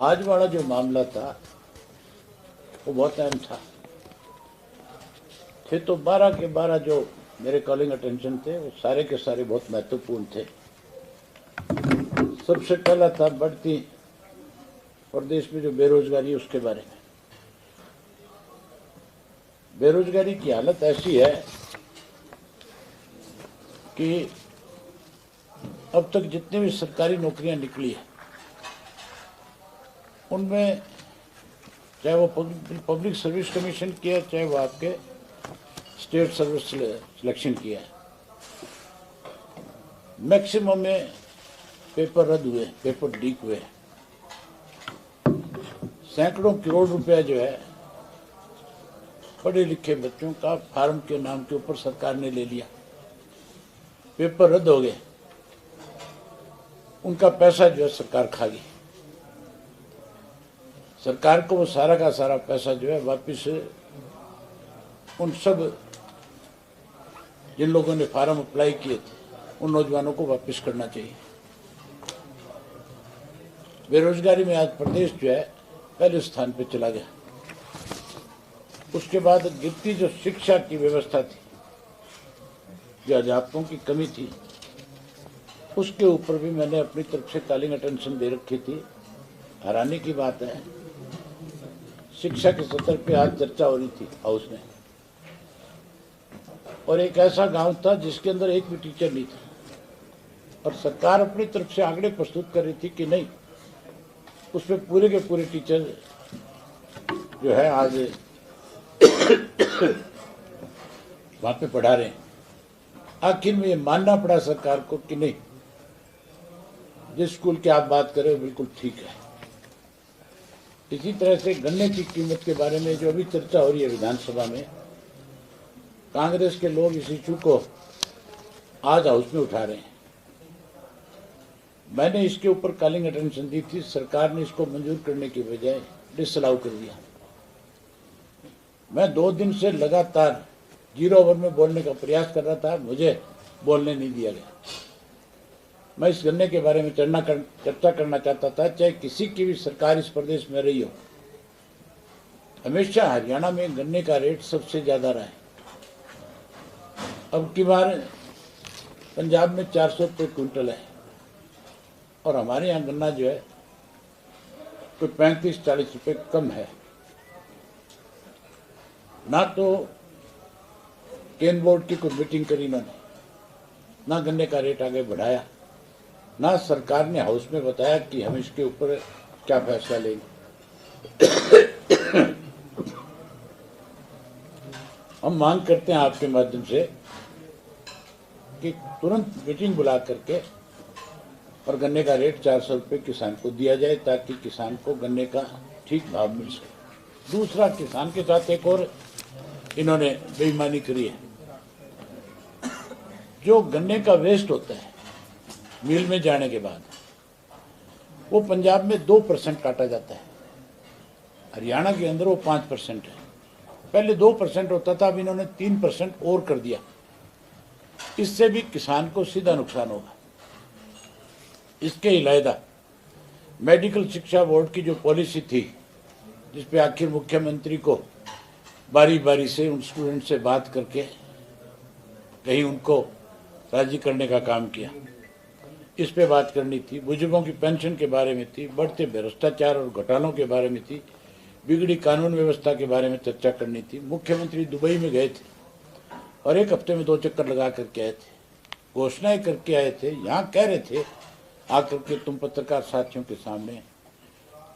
आज वाला जो मामला था वो बहुत अहम था। थे तो 12 के 12 जो मेरे कॉलिंग अटेंशन थे वो सारे के सारे बहुत महत्वपूर्ण थे। सबसे पहला था बढ़ती प्रदेश में जो बेरोजगारी है उसके बारे में। बेरोजगारी की हालत ऐसी है कि अब तक जितनी भी सरकारी नौकरियां निकली है उनमें चाहे वो पब्लिक सर्विस कमीशन की है, चाहे वो आपके स्टेट सर्विस सिलेक्शन की है, मैक्सिमम में पेपर रद्द हुए, पेपर लीक हुए। सैकड़ों करोड़ रुपया जो है पढ़े लिखे बच्चों का फार्म के नाम के ऊपर सरकार ने ले लिया, पेपर रद्द हो गए, उनका पैसा जो है सरकार खा गई। सरकार को वो सारा का सारा पैसा जो है वापस उन सब जिन लोगों ने फार्म अप्लाई किए थे उन नौजवानों को वापस करना चाहिए। बेरोजगारी में आज प्रदेश जो है पहले स्थान पे चला गया। उसके बाद गिरती जो शिक्षा की व्यवस्था थी, जो अध्यापकों की कमी थी, उसके ऊपर भी मैंने अपनी तरफ से कॉलिंग अटेंशन दे रखी थी। हैरानी की बात है, शिक्षा के स्तर पे आज चर्चा हो रही थी हाउस में, और एक ऐसा गांव था जिसके अंदर एक भी टीचर नहीं था, और सरकार अपनी तरफ से आंकड़े प्रस्तुत कर रही थी कि नहीं, उसमें पूरे के पूरे टीचर जो है आज वहां पे पढ़ा रहे हैं। आखिर में ये मानना पड़ा सरकार को कि नहीं, जिस स्कूल की आप बात करें बिल्कुल ठीक है। इसी तरह से गन्ने की कीमत के बारे में जो अभी चर्चा हो रही है विधानसभा में, कांग्रेस के लोग इस इशू को आज हाउस में उठा रहे हैं। मैंने इसके ऊपर कॉलिंग अटेंशन दी थी, सरकार ने इसको मंजूर करने की बजाय डिसअलाउ कर दिया। मैं 2 दिन से लगातार 0 ओवर में बोलने का प्रयास कर रहा था, मुझे बोलने नहीं दिया गया। मैं इस गन्ने के बारे में चर्चा करना चाहता था, चाहे किसी की भी सरकार इस प्रदेश में रही हो। हमेशा हरियाणा में गन्ने का रेट सबसे ज्यादा रहा है। अब की बार पंजाब में 400 रुपये क्विंटल है, और हमारे यहाँ गन्ना जो है कोई 35-40 रुपये कम है। ना तो केन बोर्ड की कोई मीटिंग करी इन्होंने, ना गन्ने का रेट आगे बढ़ाया, ना सरकार ने हाउस में बताया कि हम इसके ऊपर क्या फैसला लेंगे। हम मांग करते हैं आपके माध्यम से कि तुरंत मीटिंग बुला करके और गन्ने का रेट 400 रुपये किसान को दिया जाए, ताकि किसान को गन्ने का ठीक भाव मिल सके। दूसरा, किसान के साथ एक और इन्होंने बेईमानी करी है। जो गन्ने का वेस्ट होता है मिल में जाने के बाद, वो पंजाब में 2% काटा जाता है, हरियाणा के अंदर वो 5% है। पहले 2% होता था, अब इन्होंने 3% और कर दिया। इससे भी किसान को सीधा नुकसान होगा। इसके अलावा मेडिकल शिक्षा बोर्ड की जो पॉलिसी थी, जिसपे आखिर मुख्यमंत्री को बारी बारी से उन स्टूडेंट से बात करके कहीं उनको राजी करने का काम किया, इस पे बात करनी थी। बुजुर्गों की पेंशन के बारे में थी, बढ़ते भ्रष्टाचार और घोटालों के बारे में थी, बिगड़ी कानून व्यवस्था के बारे में चर्चा करनी थी। मुख्यमंत्री दुबई में गए थे और 1 हफ्ते में 2 चक्कर लगा करके आए थे, घोषणाएं करके आए थे। यहाँ कह रहे थे आकर के तुम पत्रकार साथियों के सामने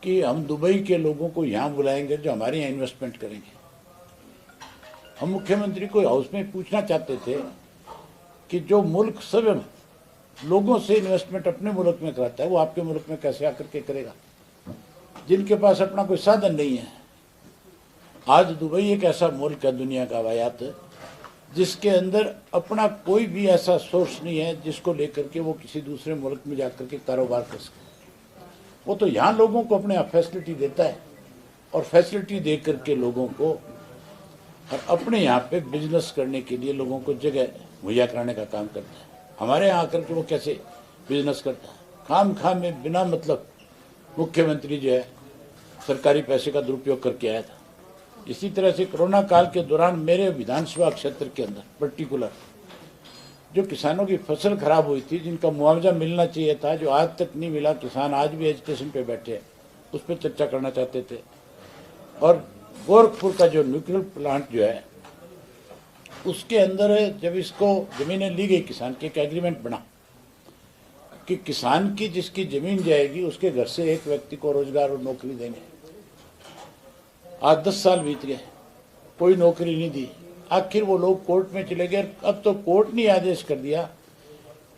कि हम दुबई के लोगों को यहाँ बुलाएंगे जो हमारे यहाँ इन्वेस्टमेंट करेंगे। हम मुख्यमंत्री को हाउस में पूछना चाहते थे कि जो मुल्क सब लोगों से इन्वेस्टमेंट अपने मुल्क में कराता है, वो आपके मुल्क में कैसे आकर के करेगा, जिनके पास अपना कोई साधन नहीं है। आज दुबई एक ऐसा मुल्क है दुनिया का वायात, जिसके अंदर अपना कोई भी ऐसा सोर्स नहीं है जिसको लेकर के वो किसी दूसरे मुल्क में जाकर के कारोबार कर सके। वो तो यहाँ लोगों को अपने आप फैसिलिटी देता है, और फैसिलिटी दे करके लोगों को और अपने यहाँ पे बिजनेस करने के लिए लोगों को जगह मुहैया कराने का काम करता है। हमारे यहाँ आकर के वो कैसे बिजनेस करता है? खाम में बिना मतलब मुख्यमंत्री जो है सरकारी पैसे का दुरुपयोग करके आया था। इसी तरह से कोरोना काल के दौरान मेरे विधानसभा क्षेत्र के अंदर पर्टिकुलर जो किसानों की फसल खराब हुई थी, जिनका मुआवजा मिलना चाहिए था, जो आज तक नहीं मिला, किसान आज भी एजुकेशन पे बैठे हैं, उस पर चर्चा करना चाहते थे। और गोरखपुर का जो न्यूक्लियर प्लांट जो है उसके अंदर जब इसको जमीनें ली गई किसान के, एक एग्रीमेंट बना कि किसान की जिसकी जमीन जाएगी उसके घर से एक व्यक्ति को रोजगार और नौकरी देंगे। आज 10 साल बीत गए, कोई नौकरी नहीं दी। आखिर वो लोग कोर्ट में चले गए। अब तो कोर्ट ने आदेश कर दिया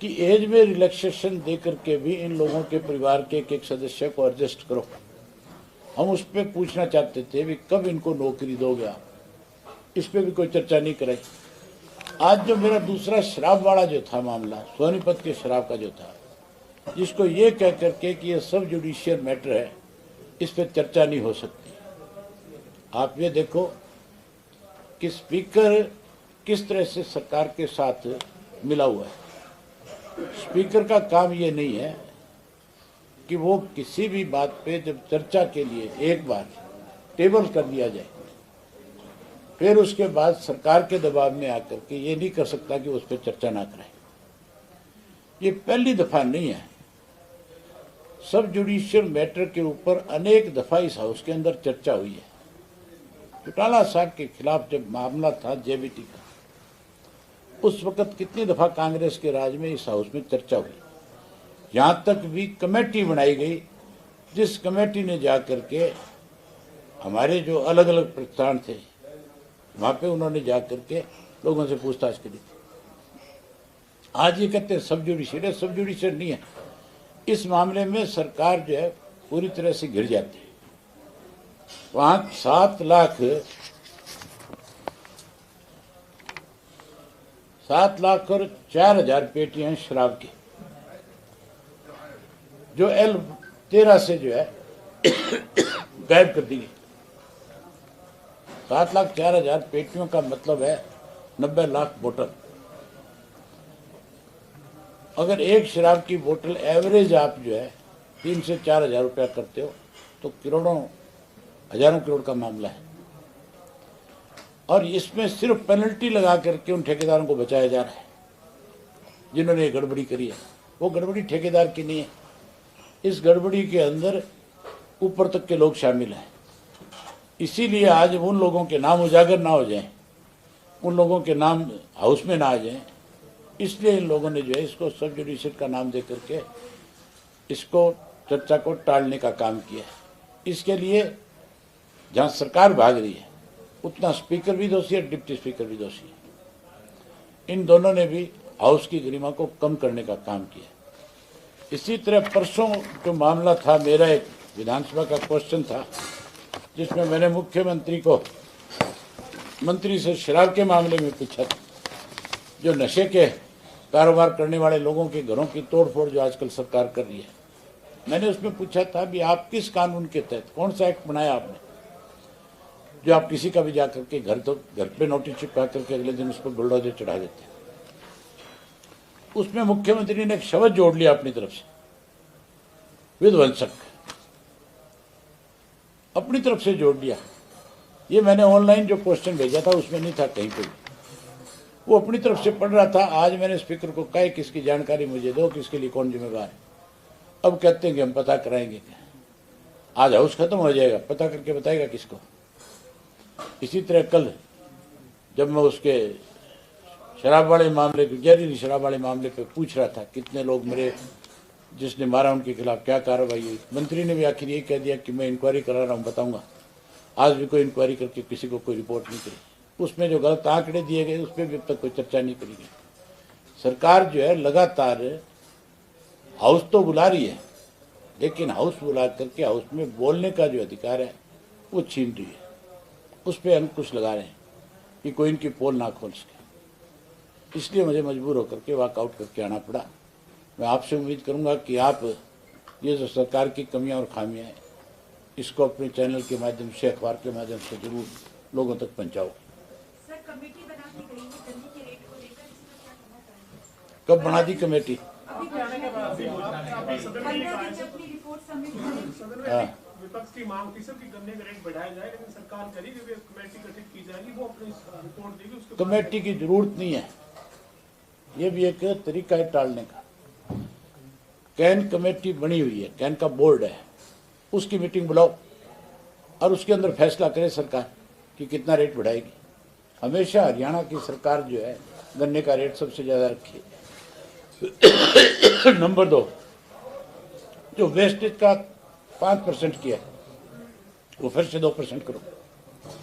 कि एज में रिलैक्सेशन दे करके भी इन लोगों के परिवार के एक सदस्य को एडजस्ट करो। हम उस पर पूछना चाहते थे भी कब इनको नौकरी दोगे आप, इस पर भी कोई चर्चा नहीं कराई। आज जो मेरा दूसरा शराब वाला जो था मामला, सोनीपत के शराब का जो था, जिसको ये कह करके कि ये सब जुडिशियल मैटर है, इस पर चर्चा नहीं हो सकती। आप ये देखो कि स्पीकर किस तरह से सरकार के साथ मिला हुआ है। स्पीकर का काम ये नहीं है कि वो किसी भी बात पे जब चर्चा के लिए एक बार टेबल कर दिया जाए, फिर उसके बाद सरकार के दबाव में आकर के ये नहीं कर सकता कि उस पर चर्चा ना कराए। ये पहली दफा नहीं है। सब जुडिशियल मैटर के ऊपर अनेक दफा इस हाउस के अंदर चर्चा हुई है। चौटाला साहब के खिलाफ जब मामला था जेबीटी का, उस वक्त कितनी दफा कांग्रेस के राज में इस हाउस में चर्चा हुई। यहां तक भी कमेटी बनाई गई, जिस कमेटी ने जाकर के हमारे जो अलग अलग प्रतिष्ठान थे वहां पे उन्होंने जाकर के लोगों से पूछताछ करी। आज ये कहते हैं सब जुडिशियल है, सब जुडिशियल नहीं है। इस मामले में सरकार जो है पूरी तरह से घिर जाती है। वहां 7 लाख और 4,000 पेटियां शराब की, जो L13 से जो है गायब कर दी गई। 7,04,000 पेटियों का मतलब है 90 लाख बोतल। अगर एक शराब की बोतल एवरेज आप जो है 3 से 4,000 रुपया करते हो तो करोड़ों हजारों करोड़ का मामला है। और इसमें सिर्फ पेनल्टी लगा करके उन ठेकेदारों को बचाया जा रहा है जिन्होंने ये गड़बड़ी करी है। वो गड़बड़ी ठेकेदार की नहीं है, इस गड़बड़ी के अंदर ऊपर तक के लोग शामिल हैं। इसीलिए आज उन लोगों के नाम उजागर ना हो जाएं, उन लोगों के नाम हाउस में ना आ जाएं, इसलिए इन लोगों ने जो है इसको सब जुडिशियल का नाम दे करके इसको चर्चा को टालने का काम किया है। इसके लिए जहां सरकार भाग रही है उतना स्पीकर भी दोषी है, डिप्टी स्पीकर भी दोषी है। इन दोनों ने भी हाउस की गरिमा को कम करने का काम किया। इसी तरह परसों जो मामला था, मेरा एक विधानसभा का क्वेश्चन था जिसमें मैंने मुख्यमंत्री को मंत्री से शराब के मामले में पूछा था। जो नशे के कारोबार करने वाले लोगों के घरों की तोड़फोड़ जो आजकल सरकार कर रही है, मैंने उसमें पूछा था भी आप किस कानून के तहत, कौन सा एक्ट बनाया आपने जो आप किसी का भी जाकर के घर पे नोटिस चिपका करके अगले दिन उस पर बुलडोजर चढ़ा देते हैं। उसमें मुख्यमंत्री ने एक शब्द जोड़ लिया अपनी तरफ से, विध्वंसक, अपनी तरफ से जोड़ लिया। ये मैंने ऑनलाइन जो क्वेश्चन भेजा था उसमें नहीं था कहीं पे, वो अपनी तरफ से पढ़ रहा था। आज मैंने स्पीकर को कहा किसकी जानकारी मुझे दो, किसके लिए कौन जिम्मेवार है। अब कहते हैं कि हम पता कराएंगे। आज हाउस खत्म हो जाएगा, पता करके बताएगा किसको। इसी तरह कल जब मैं उसके शराब वाले मामले, जहरीली शराब वाले मामले पे पूछ रहा था कितने लोग मरे, जिसने मारा उनके खिलाफ क्या कार्रवाई हुई, मंत्री ने भी आखिर ये कह दिया कि मैं इंक्वायरी करा रहा हूँ, बताऊंगा। आज भी कोई इंक्वायरी करके किसी को कोई रिपोर्ट नहीं करी। उसमें जो गलत आंकड़े दिए गए उस पर भी अब तक कोई चर्चा नहीं करी गई। सरकार जो है लगातार हाउस तो बुला रही है, लेकिन हाउस बुला करके हाउस में बोलने का जो अधिकार है वो छीन रही है। उस पर अंकुश लगा रहे हैं कि कोई इनकी पोल ना खोल सके। इसलिए मुझे मजबूर होकर के वॉकआउट करके आना पड़ा। मैं आपसे उम्मीद करूंगा कि आप ये जो सरकार की कमियां और खामियां हैं इसको अपने चैनल के माध्यम से, अखबार के माध्यम से जरूर लोगों तक पहुंचाओ। कब बना दी कमेटी? हाँ, विपक्ष की मांग थी सर कि गन्ने का रेट बढ़ाया जाए, लेकिन सरकार करेगी, वे कमेटी गठित की जाएगी, वो अपनी रिपोर्ट देगी, उसके बाद कमेटी की जरूरत नहीं है, ये भी एक तरीका है टालने का। कैन कमेटी बनी हुई है, कैन का बोर्ड है, उसकी मीटिंग बुलाओ और उसके अंदर फैसला करे सरकार कि कितना रेट बढ़ाएगी। हमेशा हरियाणा की सरकार जो है गन्ने का रेट सबसे ज़्यादा रखी। नंबर 2, जो वेस्टेज का 5% किया वो फिर से 2% करो।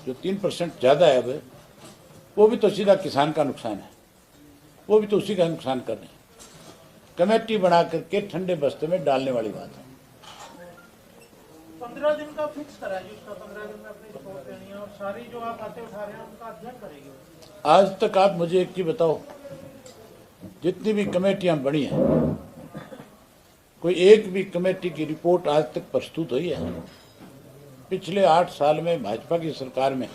जो 3% ज़्यादा है अब वो भी तो सीधा किसान का नुकसान है, वो भी तो उसी का नुकसान कर रहे हैं। कमेटी बना करके ठंडे बस्ते में डालने वाली बात है। 15 दिन का फिक्स करा है, उसका 15 दिन में अपनी रिपोर्ट देनी है और सारी जो आप बातें उठा रहे हैं उनका अध्ययन करेंगे। आज तक आप मुझे एक चीज बताओ, जितनी भी कमेटियां बनी हैं, कोई एक भी कमेटी की रिपोर्ट आज तक प्रस्तुत हुई है? पिछले 8 साल में भाजपा की सरकार में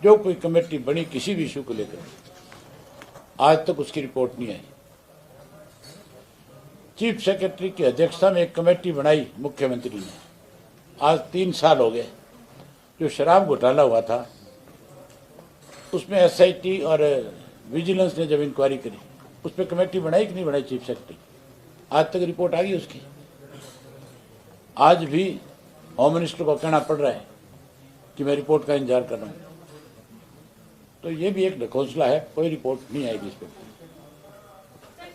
जो कोई कमेटी बनी किसी भी इशू को लेकर, आज तक उसकी रिपोर्ट नहीं आई। चीफ सेक्रेटरी की अध्यक्षता में एक कमेटी बनाई मुख्यमंत्री ने, आज 3 साल हो गए। जो शराब घोटाला हुआ था उसमें SIT और विजिलेंस ने जब इंक्वायरी करी, उस पर कमेटी बनाई कि नहीं बनाई चीफ सेक्रेटरी? आज तक रिपोर्ट आ गई उसकी? आज भी होम मिनिस्टर को कहना पड़ रहा है कि मैं रिपोर्ट का इंतजार कर रहा हूँ। तो ये भी एक ढकोसला है, कोई रिपोर्ट नहीं आएगी इस पर।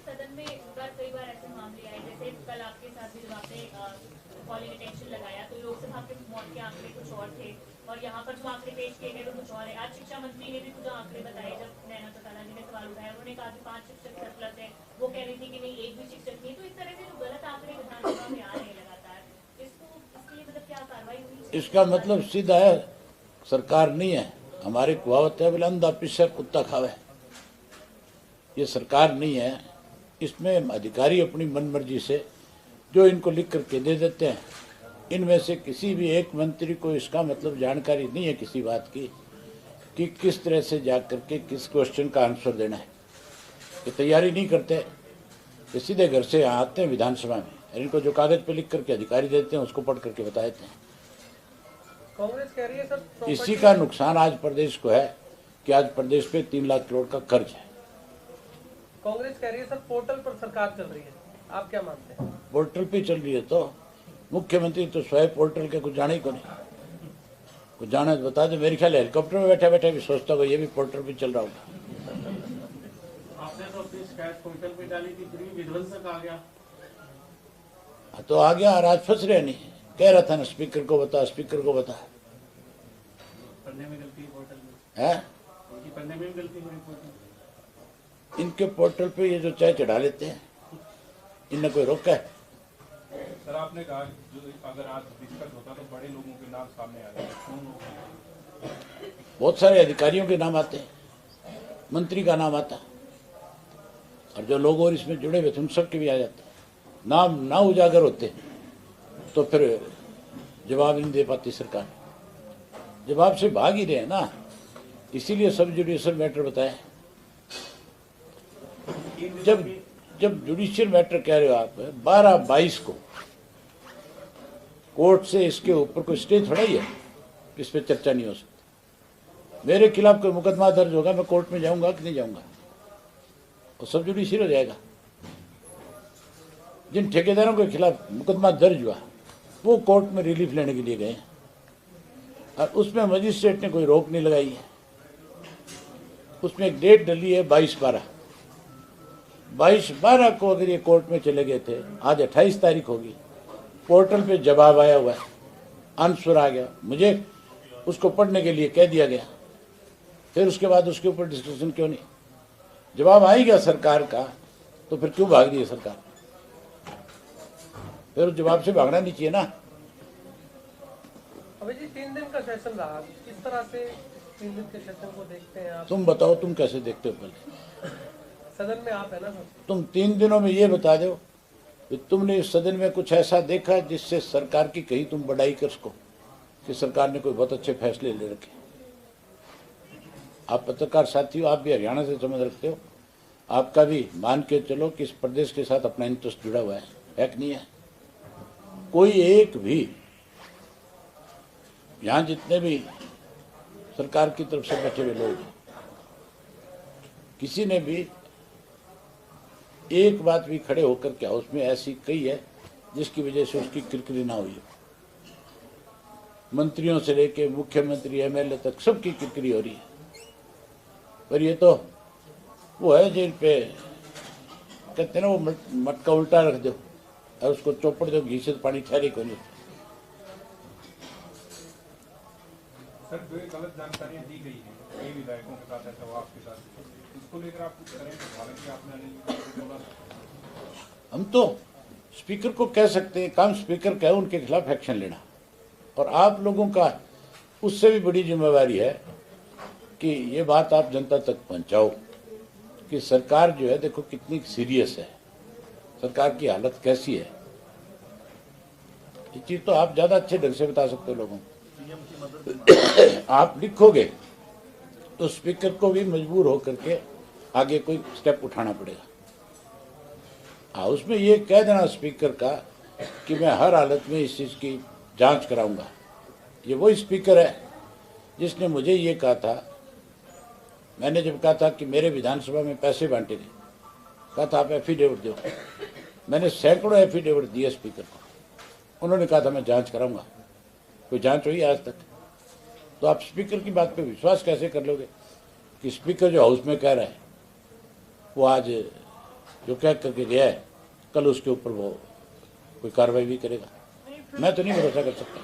सदन में कई बार ऐसे मामले आए, जैसे कल आपके साथ भी जब आपने कॉलिंग अटेंशन लगाया तो लोकसभा के मौत के आंकड़े कुछ और थे और यहाँ पर जो आंकड़े पेश किए गए तो कुछ और है। आज शिक्षा मंत्री ने भी कुछ आंकड़े बताए, जब नैना चौटाला जी ने सवाल उठाया, उन्होंने कहा कि 5 शिक्षक सरप्लस है, वो कह रही थी कि नहीं एक भी शिक्षक नहीं। तो इस तरह से जो गलत आंकड़े विधानसभा में आ रहे हैं लगातार, इसके लिए मतलब क्या कार्रवाई हुई? इसका मतलब सीधा है, सरकार नहीं है, हमारी कहावत है, बुलंदा पिसर कुत्ता खावे। ये सरकार नहीं है, इसमें अधिकारी अपनी मनमर्जी से जो इनको लिख करके दे देते हैं। इनमें से किसी भी एक मंत्री को इसका मतलब जानकारी नहीं है किसी बात की कि किस तरह से जा करके किस क्वेश्चन का आंसर देना है। ये तैयारी नहीं करते, ये सीधे घर से आते हैं विधानसभा में, इनको जो कागज पे लिख करके अधिकारी देते हैं उसको पढ़ करके बता देते हैं। कांग्रेस कह रही है सर इसी का नुकसान आज प्रदेश को है कि आज प्रदेश पे 3 लाख करोड़ का कर्ज है। कांग्रेस कह रही है सर पोर्टल पर सरकार चल रही है, आप क्या मानते हैं? पोर्टल पे चल रही है तो मुख्यमंत्री तो स्वयं पोर्टल के कुछ जाने ही को नहीं, कुछ जाना तो बता दे। मेरे ख्याल हेलीकॉप्टर में बैठे बैठे भी सोचता होगा ये भी पोर्टल पे चल रहा होगा। आपने तो अपनी शिकायत पोर्टल पे डाली थी, फिर भी विध्वंसक आ गया। तो आ गया और आज फंस रहे नहीं, कह रहा था ना स्पीकर को बता, स्पीकर को बता। पढ़ने में गलती है पोर्टल में, है उनकी पढ़ने में भी गलती है पोर्टल। इनके पोर्टल पे ये जो चाय चढ़ा लेते हैं, इनने कोई रोका है? सर आपने कहा जो अगर आज दिक्कत होता तो बड़े लोगों के नाम सामने आ जाते, बहुत सारे अधिकारियों के नाम आते हैं, मंत्री का नाम आता, और जो लोग और इसमें जुड़े हुए थे उन सब के भी आ जाते। नाम ना उजागर होते तो फिर जवाब नहीं दे पाती सरकार, जवाब से भाग ही रहे ना, इसीलिए सब जुडिशियल मैटर बताया। जब जुडिशियल मैटर कह रहे हो आप, 12/22 को कोर्ट से इसके ऊपर कोई स्टे थोड़ा ही है, इस पर चर्चा नहीं हो सकती। मेरे खिलाफ कोई मुकदमा दर्ज होगा, मैं कोर्ट में जाऊंगा कि नहीं जाऊंगा, वो सब जुडिशियल हो जाएगा। जिन ठेकेदारों के खिलाफ मुकदमा दर्ज हुआ वो कोर्ट में रिलीफ लेने के लिए गए और उसमें मजिस्ट्रेट ने कोई रोक नहीं लगाई है। उसमें एक डेट डली है 22/12। 22/12 को अगर ये कोर्ट में चले गए थे, आज 28 तारीख होगी, पोर्टल पे जवाब आया हुआ है, आंसर आ गया, मुझे उसको पढ़ने के लिए कह दिया गया, फिर उसके बाद उसके ऊपर डिस्कशन क्यों नहीं? जवाब आ ही गया सरकार का, तो फिर क्यों भाग रही है सरकार? फिर उस जवाब से भागना नहीं चाहिए ना। अभी जी 3 दिन का सेशन रहा, किस तरह से 3 दिन के सेशन को देखते हैं आप? तुम बताओ, तुम कैसे देखते हो? पहले सदन में आप है ना सर, तुम 3 दिनों में ये बता दो कि तुमने इस सदन में कुछ ऐसा देखा जिससे सरकार की कहीं तुम बड़ाई कर सको कि सरकार ने कोई बहुत अच्छे फैसले ले रखे। आप पत्रकार साथी हो, आप भी हरियाणा से संबंध रखते हो, आपका भी मान के चलो कि इस प्रदेश के साथ अपना इंटरेस्ट जुड़ा हुआ है कि नहीं है? कोई एक भी यहाँ जितने भी सरकार की तरफ से बैठे हुए लोग हैं, किसी ने भी एक बात भी खड़े होकर के हाउस में ऐसी कही है जिसकी वजह से उसकी किरकिरी ना हुई। मंत्रियों से लेके मुख्यमंत्री एमएलए तक सबकी किरकिरी हो रही है। पर ये तो वो है जिन पे कहते हैं ना, वो मटका उल्टा रख दो और उसको चौपड़ दो घी से पानी ठहरे को नहीं। सर, जो ये गलत जानकारियां दी गई हैं कई विधायकों के साथ ऐसा हुआ, आपके साथ, इसको लेकर आप कुछ करेंगे? हालांकि आपने बोला हम तो स्पीकर को कह सकते हैं, काम स्पीकर का है उनके खिलाफ एक्शन लेना, और आप लोगों का उससे भी बड़ी जिम्मेवारी है कि ये बात आप जनता तक पहुंचाओ कि सरकार जो है देखो कितनी सीरियस है, सरकार की हालत कैसी है। ये चीज तो आप ज्यादा अच्छे ढंग से बता सकते हो लोगों को। आप लिखोगे तो स्पीकर को भी मजबूर होकर के आगे कोई स्टेप उठाना पड़ेगा। उसमें ये कह देना स्पीकर का कि मैं हर हालत में इस चीज की जांच कराऊंगा। ये वही स्पीकर है जिसने मुझे ये कहा था, मैंने जब कहा था कि मेरे विधानसभा में पैसे बांटे गए, कहा था आप एफिडेविट दो। मैंने सैकड़ों एफिडेविट दिए स्पीकर को, उन्होंने कहा था मैं जांच कराऊंगा। कोई जांच हुई आज तक? तो आप स्पीकर की बात पे विश्वास कैसे कर लोगे कि स्पीकर जो हाउस में कह रहा है वो आज जो कह करके गया है कल उसके ऊपर वो कोई कार्रवाई भी करेगा? मैं तो नहीं भरोसा कर सकता।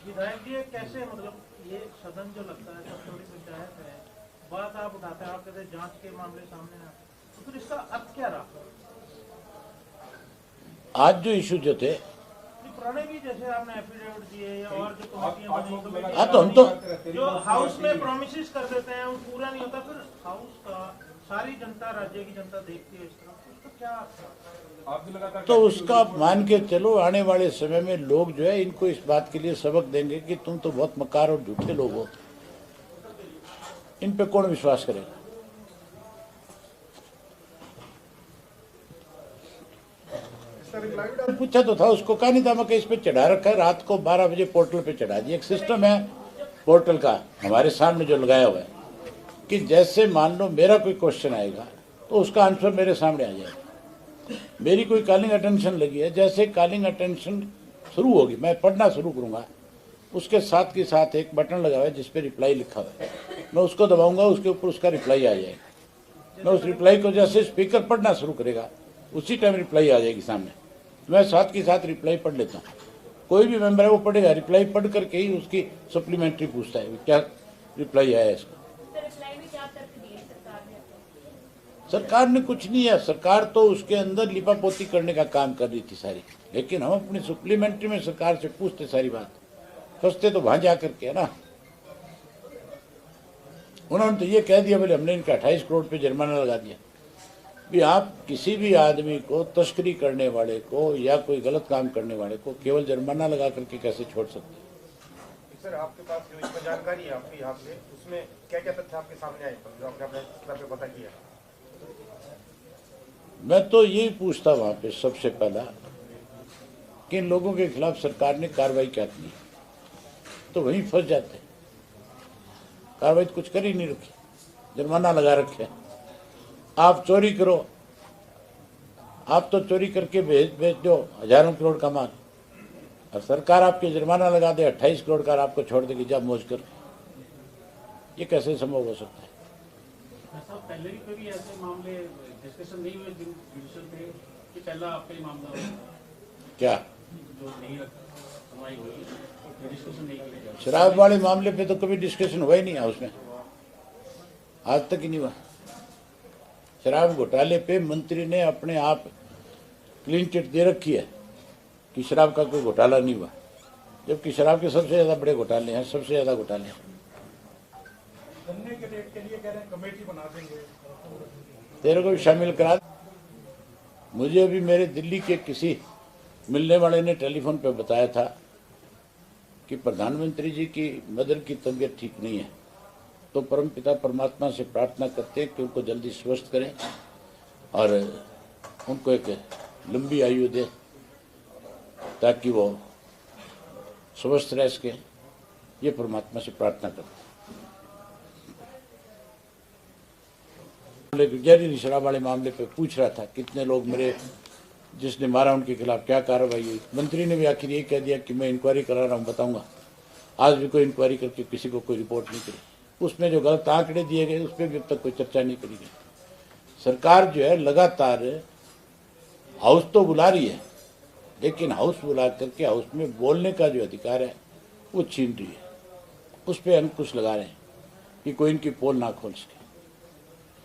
विधायक जी कैसे, मतलब ये सदन जो लगता है सब थोड़ी पंचायत है, बात आप उठाते हैं, आप कहते हैं जांच के मामले सामने आते, तो फिर इसका अर्थ क्या रहा? आज जो इशू जो थे पुराने भी जैसे आपने एफिडेविट दिए और जो कमेटियां बनी, हाँ तो हम तो जो हाउस में प्रोमिस कर देते हैं वो पूरा नहीं होता, फिर हाउस का सारी जनता, राज्य की जनता देखती है इस तरह, उसका क्या आप भी लगातार तो उसका आप मान के चलो आने वाले समय में लोग जो है इनको इस बात के लिए सबक देंगे कि तुम तो बहुत मकार और झूठे लोग हो। इन पे कौन विश्वास करेगा? पूछा तो था उसको, कहा नहीं था मैं इस पे चढ़ा रखा है, रात को 12 बजे पोर्टल पे चढ़ा दिया। एक सिस्टम है पोर्टल का हमारे सामने जो लगाया हुआ है कि जैसे मान लो मेरा कोई क्वेश्चन आएगा तो उसका आंसर मेरे सामने आ जाएगा। मेरी कोई कॉलिंग अटेंशन लगी है, जैसे कॉलिंग अटेंशन शुरू होगी मैं पढ़ना शुरू करूंगा, उसके साथ के साथ एक बटन लगा हुआ है जिसपे रिप्लाई लिखा हुआ है, मैं उसको दबाऊंगा, उसके ऊपर उसका रिप्लाई आ जाएगा। मैं उस रिप्लाई को जैसे स्पीकर पढ़ना शुरू करेगा उसी टाइम रिप्लाई आ जाएगी सामने, मैं साथ के साथ रिप्लाई पढ़ लेता हूँ। कोई भी मेंबर है वो पढ़ेगा, रिप्लाई पढ़ करके ही उसकी सप्लीमेंट्री पूछता है क्या रिप्लाई आया है इसका। सरकार ने कुछ नहीं है, सरकार तो उसके अंदर लिपापोती करने का काम कर रही थी सारी, लेकिन हम अपनी सप्लीमेंट्री में सरकार से पूछते सारी बात, फंसते तो वहां जा करके है ना। उन्होंने तो ये कह दिया बोले हमने इनका 28 करोड़ पे जुर्माना लगा दिया। भी आप किसी भी आदमी को, तस्करी करने वाले को या कोई गलत काम करने वाले को केवल जुर्माना लगा करके कैसे छोड़ सकते हैं? सर आपके पास जो इसमें जानकारी है आपके यहाँ पे, उसमें क्या क्या तथ्य आपके सामने आए जो आपने अपने स्तर पे पता किया? मैं तो यही पूछता वहां पे सबसे पहला कि इन लोगों के खिलाफ सरकार ने कार्रवाई क्या की, तो वहीं फंस जाते। कार्रवाई तो कुछ कर ही नहीं रखी, जुर्माना लगा रखे। आप चोरी करो, आप तो चोरी करके बेच दो हजारों करोड़ का माल, और सरकार आपके जुर्माना लगा दे 28 करोड़ का, आपको छोड़ देगी जब मौज कर। ये कैसे संभव हो सकता है? पहले भी कभी ऐसे मामले डिस्कशन नहीं हुए जुडिशल पे कि पहला आपका ही मामला हो क्या जो नहीं सुनवाई हुई, डिस्कशन नहीं किया? शराब वाले मामले पे तो कभी डिस्कशन हुआ ही नहीं है उसमें, आज तक ही नहीं हुआ। शराब घोटाले पे मंत्री ने अपने आप क्लीन चिट दे रखी है कि शराब का कोई घोटाला नहीं हुआ, जबकि शराब के सबसे ज्यादा बड़े घोटाले हैं, सबसे ज्यादा घोटाले हैं। गन्ने के रेट के लिए कह रहे हैं कमेटी बना देंगे, तेरे को भी शामिल करा। मुझे अभी मेरे दिल्ली के किसी मिलने वाले ने टेलीफोन पे बताया था कि प्रधानमंत्री जी की मदर की तबीयत ठीक नहीं है, तो परमपिता परमात्मा से प्रार्थना करते हैं कि उनको जल्दी स्वस्थ करें और उनको एक लंबी आयु दे ताकि वो स्वस्थ रह सके। ये परमात्मा से प्रार्थना करते हैं। जहरीली शराब वाले मामले पे पूछ रहा था कितने लोग मरे, जिसने मारा उनके खिलाफ क्या कार्रवाई हुई। मंत्री ने भी आखिर ये कह दिया कि मैं इंक्वायरी करा रहा हूँ, बताऊंगा। आज भी कोई इंक्वायरी करके किसी को कोई रिपोर्ट नहीं करी। उसमें जो गलत आंकड़े दिए गए उस पर भी अब तक कोई चर्चा नहीं करी गई। सरकार जो है लगातार हाउस तो बुला रही है, लेकिन हाउस बुला करके हाउस में बोलने का जो अधिकार है वो छीन रही है। उस पर अंकुश लगा रहे हैं कि कोई इनकी पोल ना खोल सके।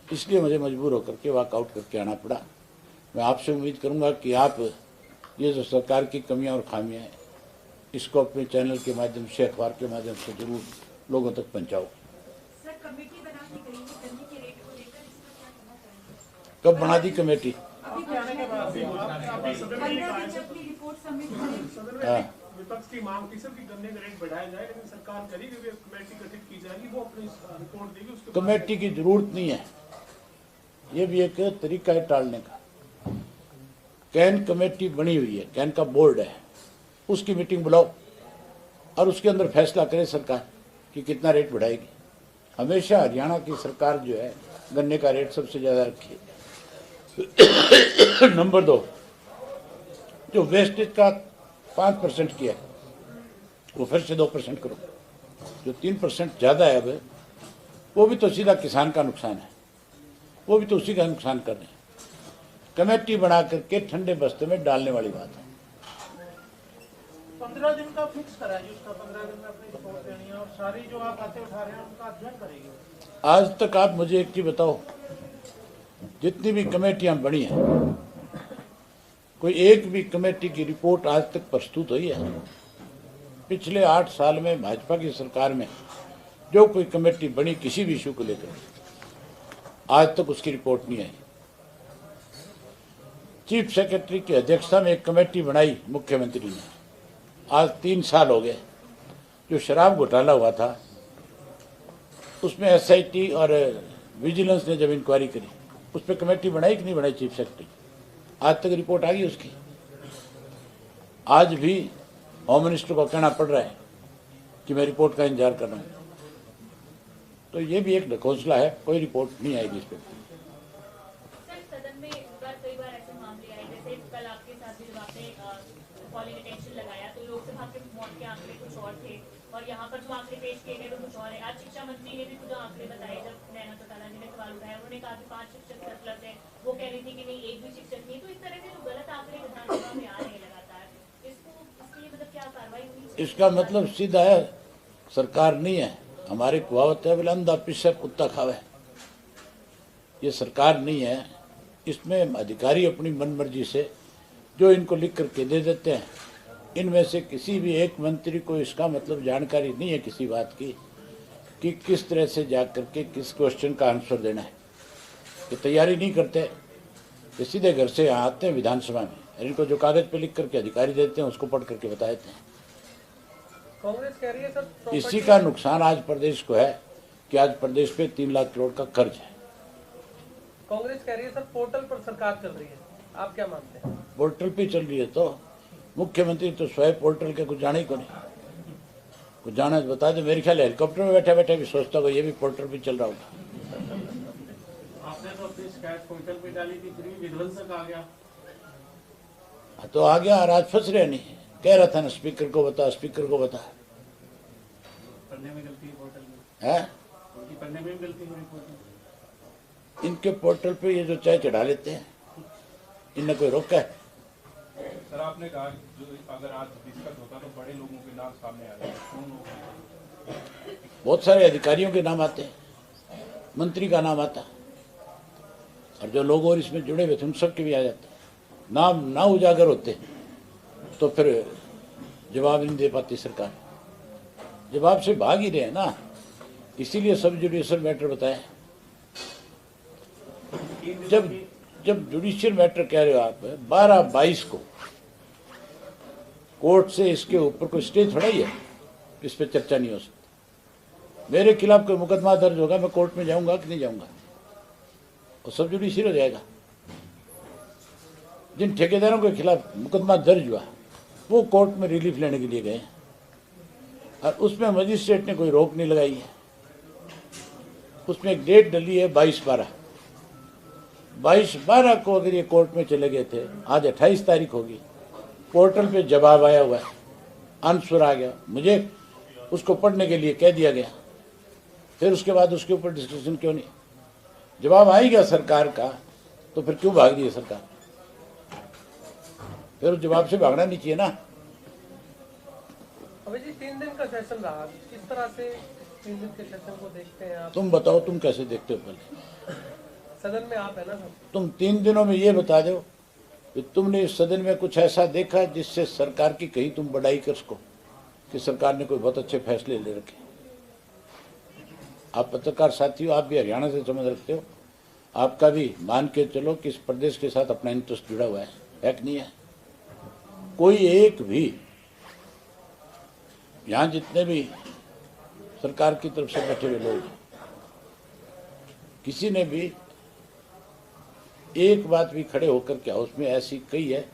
इसलिए मुझे मजबूर होकर के वॉकआउट करके आना पड़ा। मैं आपसे उम्मीद करूंगा कि आप ये जो सरकार की कमियां और खामियां हैं इसको अपने चैनल के माध्यम से, अखबार के माध्यम से जरूर लोगों तक पहुंचाओ। सर, कमेटी बना दी गई है गन्ने के रेट को लेकर, इसका क्या कहना चाहेंगे? कब बना दी कमेटी? अभी जाने के बाद अभी सदन में कहा 15 है दिन सर, अपनी रिपोर्ट सबमिट करें। सदन हाँ। में विपक्ष की मांग थी सर कि गन्ने का रेट बढ़ाया जाए, लेकिन सरकार करी कि कमेटी गठित की जाएगी, वो अपनी रिपोर्ट देगी, उसके बाद कमेटी की जरूरत नहीं है, ये भी एक तरीका है टालने का। कैन कमेटी बनी हुई है, कैन का बोर्ड है, उसकी मीटिंग बुलाओ और उसके अंदर फैसला करे सरकार कि कितना रेट बढ़ाएगी। हमेशा हरियाणा की सरकार जो है गन्ने का रेट सबसे ज्यादा रखी है। नंबर 2, जो वेस्टेज का 5% किया है वो फिर से 2% करो। जो 3% ज्यादा है अब वो भी तो सीधा किसान का नुकसान है, वो भी तो उसी का नुकसान कर रहे हैं। कमेटी बना करके ठंडे बस्ते में डालने वाली बात है। 15 दिन का फिक्स करा जी, उसका 15 दिन में अपनी रिपोर्ट देनी है और सारी जो आप बातें उठा रहे हैं उनका अध्ययन करेगी। आज तक आप मुझे एक चीज बताओ, जितनी भी कमेटियां बनी हैं कोई एक भी कमेटी की रिपोर्ट आज तक प्रस्तुत हुई है? पिछले 8 साल में भाजपा की सरकार में जो कोई कमेटी बनी किसी भी इशू को लेकर, आज तक उसकी रिपोर्ट नहीं आई। चीफ सेक्रेटरी की अध्यक्षता में एक कमेटी बनाई मुख्यमंत्री ने, आज 3 साल हो गए। जो शराब घोटाला हुआ था उसमें SIT और विजिलेंस ने जब इंक्वायरी करी उस पर कमेटी बनाई कि नहीं बनाई चीफ सेक्रेटरी? आज तक रिपोर्ट आ गई उसकी। आज भी होम मिनिस्टर को कहना पड़ रहा है कि मैं रिपोर्ट का इंतजार कर रहा हूँ। तो ये भी एक ढकोसला है, कोई रिपोर्ट नहीं आएगी इस पर। सर, सदन में कई बार ऐसे मामले आए, जैसे कल आपके साथ भी जब आपने कॉलिंग अटेंशन लगाया तो लोकसभा के मौत के आंकड़े कुछ और थे और यहाँ पर जो आंकड़े पेश किए गए वो कुछ और है। आज शिक्षा मंत्री ने भी कुछ आंकड़े बताए, जब नैना चौटाला जी ने सवाल उठाया, उन्होंने कहा कि 5 शिक्षक सरप्लस है, वो कह रही थी कि नहीं एक भी शिक्षक नहीं। तो इस तरह से जो गलत आंकड़े विधानसभा में आ रहे हैं लगातार, इसके लिए मतलब क्या कार्रवाई हुई? इसका मतलब सीधा है, सरकार नहीं है। हमारी कहावत है, बुलंदा पिस्सा कुत्ता खावे। ये सरकार नहीं है, इसमें अधिकारी अपनी मनमर्जी से जो इनको लिख करके दे देते हैं। इनमें से किसी भी एक मंत्री को इसका मतलब जानकारी नहीं है किसी बात की कि किस तरह से जा करके किस क्वेश्चन का आंसर देना है। ये तैयारी नहीं करते, ये सीधे घर से यहाँ आते हैं विधानसभा में, इनको जो कागज पे लिख करके अधिकारी देते हैं उसको पढ़ करके बता देते हैं। कांग्रेस कह रही है सर, इसी का नुकसान आज प्रदेश को है कि आज प्रदेश पे 3 लाख करोड़ का कर्ज है। कांग्रेस कह रही है सर पोर्टल पर सरकार चल रही है, आप क्या मानते हैं? पोर्टल पे चल रही है तो मुख्यमंत्री तो स्वयं पोर्टल के कुछ जाने ही को नहीं। कुछ जाना तो बता दे। मेरे ख्याल हेलीकॉप्टर में बैठे बैठे भी सोचता होगा ये भी पोर्टल पे चल रहा होगा। आपने तो अपनी शिकायत पोर्टल पे डाली थी, फिर भी विध्वंसक आ गया। तो आ गया और आज फंस रहे नहीं। कह रहा था ना स्पीकर को बता, स्पीकर को बता। पढ़ने में गलती है पोर्टल में, है उनकी पढ़ने में भी गलती है रिपोर्ट में। इनके पोर्टल पे ये जो चाय चढ़ा लेते हैं, इनने कोई रोका है? सर आपने कहा जो अगर आज दिक्कत होता तो बड़े लोगों के नाम सामने आ जाए, कौन लोग? बहुत सारे अधिकारियों के नाम आते हैं, मंत्री का नाम आता, और जो लोग और इसमें जुड़े हुए थे उन सबके भी आ जाते। नाम ना उजागर होते तो फिर जवाब नहीं दे पाती सरकार। जवाब से भाग ही रहे हैं ना, इसीलिए सब जुडिशियल मैटर बताया। जब जुडिशियल मैटर कह रहे हो आप, 12/22 को कोर्ट से इसके ऊपर कोई स्टे थोड़ा ही है, इस पर चर्चा नहीं हो सकती। मेरे खिलाफ कोई मुकदमा दर्ज होगा, मैं कोर्ट में जाऊंगा कि नहीं जाऊंगा, और सब जुडिशियल हो जाएगा। जिन ठेकेदारों के खिलाफ मुकदमा दर्ज हुआ वो कोर्ट में रिलीफ लेने के लिए गए, और उसमें मजिस्ट्रेट ने कोई रोक नहीं लगाई है। उसमें एक डेट डली है 22/12 को अगर ये कोर्ट में चले गए थे, आज 28 तारीख होगी, पोर्टल पे जवाब आया हुआ है, आंसर आ गया, मुझे उसको पढ़ने के लिए कह दिया गया, फिर उसके बाद उसके ऊपर डिस्कशन क्यों नहीं? जवाब आ ही गया सरकार का, तो फिर क्यों भाग रही है सरकार? फिर उस जवाब से भागना नहीं चाहिए ना। अभी जी 3 दिन का सेशन रहा, किस तरह से 3 दिन के सेशन को देखते हैं आप? तुम बताओ, तुम कैसे देखते हो? पहले सदन में आप है ना सर? तुम 3 दिनों में ये बता दो कि तुमने इस सदन में कुछ ऐसा देखा जिससे सरकार की कहीं तुम बड़ाई कर सको कि सरकार ने कोई बहुत अच्छे फैसले ले रखे। आप पत्रकार साथी हो, आप भी हरियाणा से समझ रखते हो, आपका भी मान के चलो कि इस प्रदेश के साथ अपना इंटरेस्ट जुड़ा हुआ है कि नहीं है? कोई एक भी यहाँ जितने भी सरकार की तरफ से बैठे हुए लोग, किसी ने भी एक बात भी खड़े होकर के हाउस में ऐसी कही है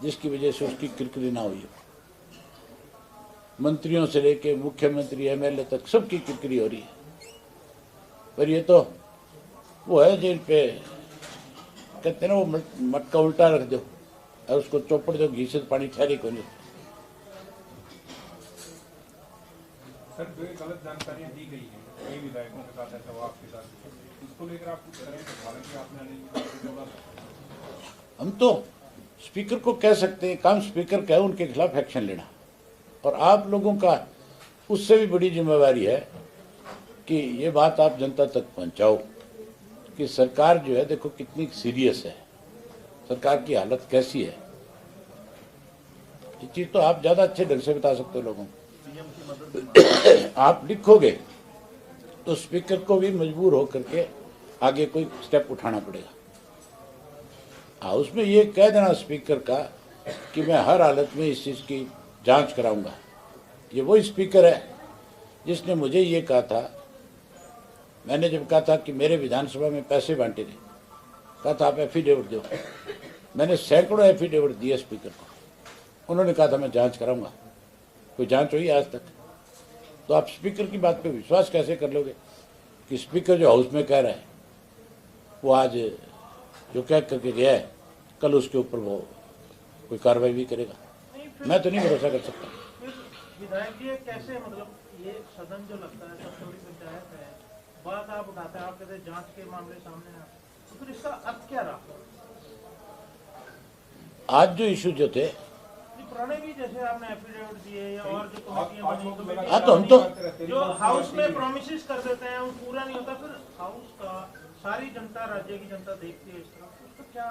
जिसकी वजह से उसकी किरकिरी ना हुई हो? मंत्रियों से लेके मुख्यमंत्री एमएलए तक सबकी किरकिरी हो रही है। पर ये तो वो है जिन पे कहते हैं ना, वो मटका उल्टा रख दो और उसको चौपड़ दो, घी से पानी ठहरे को नहीं। सर जो ये गलत जानकारियां दी गई हैं कई विधायकों के साथ ऐसा हुआ आपके साथ, इसको लेकर आप कुछ करें? हालांकि आपने नहीं। हम तो स्पीकर को कह सकते हैं, काम स्पीकर का है उनके खिलाफ एक्शन लेना, और आप लोगों का उससे भी बड़ी जिम्मेवारी है कि ये बात आप जनता तक पहुंचाओ कि सरकार जो है देखो कितनी सीरियस है, सरकार की हालत कैसी है। ये चीज तो आप ज्यादा अच्छे ढंग से बता सकते हो लोगों को। आप लिखोगे तो स्पीकर को भी मजबूर होकर के आगे कोई स्टेप उठाना पड़ेगा। हाउस में ये कह देना स्पीकर का कि मैं हर हालत में इस चीज की जांच कराऊंगा। ये वही स्पीकर है जिसने मुझे ये कहा था, मैंने जब कहा था कि मेरे विधानसभा में पैसे बांटे गए, कहा था आप एफिडेविट दो। मैंने सैकड़ों एफिडेविट दिए स्पीकर को, उन्होंने कहा था मैं जांच कराऊंगा। कोई जांच हुई आज तक? तो आप स्पीकर की बात पे विश्वास कैसे कर लोगे कि स्पीकर जो हाउस में कह रहा है वो आज जो कह करके गया है कल उसके ऊपर वो कोई कार्रवाई भी करेगा? मैं तो नहीं भरोसा कर सकता। विधायक जी कैसे, मतलब ये सदन जो लगता है सब थोड़ी पंचायत है, बात आप उठाते हैं, आप कहते हैं जांच के मामले सामने आते, तो फिर इसका अर्थ क्या रहा? आज जो इशू जो थे पुराने भी जैसे आपने एफिडेविट दिए या और जो कमेटियां बनी, हाँ तो हम तो जो हाउस में प्रोमिसेस कर देते हैं वो पूरा नहीं होता, फिर हाउस का सारी जनता, राज्य की जनता देखती है इस तरह, तो क्या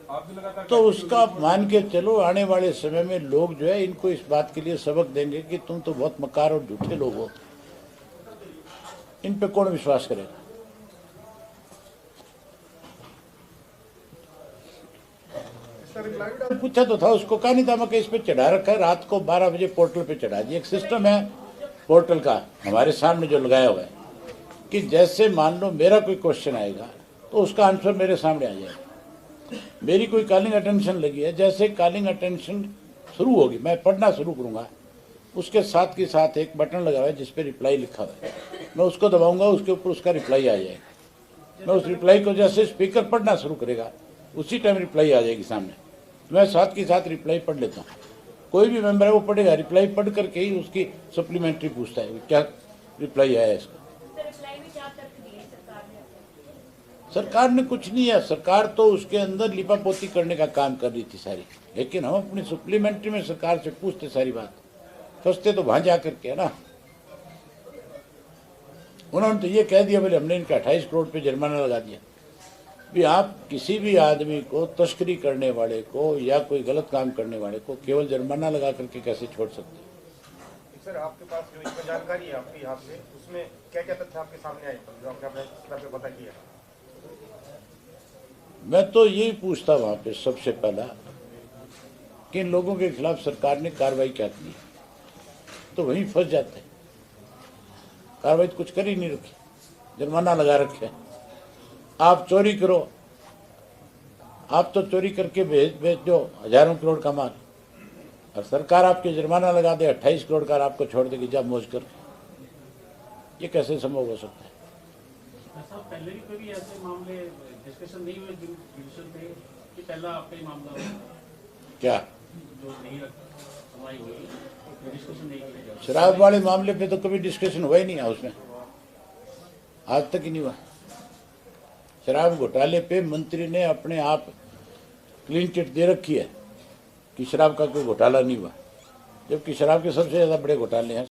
आप भी लगातार तो उसका आप मान के चलो आने वाले समय में लोग जो है इनको इस बात के लिए सबक देंगे कि तुम तो बहुत मकार और झूठे लोग हो। इन पे कौन विश्वास करेगा? पूछा तो था उसको, कहा नहीं था मैं इस पे चढ़ा रखा है, रात को 12 बजे पोर्टल पे चढ़ा दिया। एक सिस्टम है पोर्टल का हमारे सामने जो लगाया हुआ है कि जैसे मान लो मेरा कोई क्वेश्चन आएगा तो उसका आंसर मेरे सामने आ जाएगा। मेरी कोई कॉलिंग अटेंशन लगी है, जैसे कॉलिंग अटेंशन शुरू होगी मैं पढ़ना शुरू करूंगा, उसके साथ के साथ एक बटन लगा हुआ है जिसपे रिप्लाई लिखा हुआ है, मैं उसको दबाऊंगा, उसके ऊपर उसका रिप्लाई आ जाएगा। मैं उस रिप्लाई को जैसे स्पीकर पढ़ना शुरू करेगा उसी टाइम रिप्लाई आ जाएगी सामने, मैं साथ के साथ रिप्लाई पढ़ लेता हूँ। कोई भी मेंबर है वो पढ़ेगा, रिप्लाई पढ़ करके ही उसकी सप्लीमेंट्री पूछता है क्या रिप्लाई आया इसका। सरकार ने कुछ नहीं है, सरकार तो उसके अंदर लिपापोती करने का काम कर रही थी सारी, लेकिन हम अपनी सप्लीमेंट्री में सरकार से पूछते सारी बात, फंसते तो वहां जा करके है ना। उन्होंने तो ये कह दिया बोले हमने इनका 28 करोड़ पे जुर्माना लगा दिया। भी आप किसी भी आदमी को तस्करी करने वाले को या कोई गलत काम करने वाले को केवल जुर्माना लगा करके कैसे छोड़ सकते हैं? सर आपके पास जो इसमें जानकारी है आपके यहाँ से, उसमें क्या क्या तथ्य आपके सामने आए जो आपने अपने स्तर पे पता किया? मैं तो यही पूछता वहां पे सबसे पहला कि इन लोगों के खिलाफ सरकार ने कार्रवाई क्या की, तो वहीं फंस जाते हैं। कार्रवाई तो कुछ कर ही नहीं रखी, जुर्माना लगा रखे। आप चोरी करो, आप तो चोरी करके भेज दो हजारों करोड़ का माल, और सरकार आपके जुर्माना लगा दे 28 करोड़ का, आपको छोड़ देगी जा मौज कर, ये कैसे संभव हो सकता है? साहब पहले भी कभी ऐसे मामले डिस्कशन नहीं हुए जुडिशल थे कि पहला आपका ही मामला हो क्या जो नहीं सुनवाई हुई, डिस्कशन नहीं किया गया? शराब वाले मामले पे तो कभी डिस्कशन हुआ ही नहीं हाउस में, आज तक ही नहीं हुआ। शराब घोटाले पे मंत्री ने अपने आप क्लीन चिट दे रखी है कि शराब का कोई घोटाला नहीं हुआ, जबकि शराब के सबसे ज्यादा बड़े घोटाले हैं।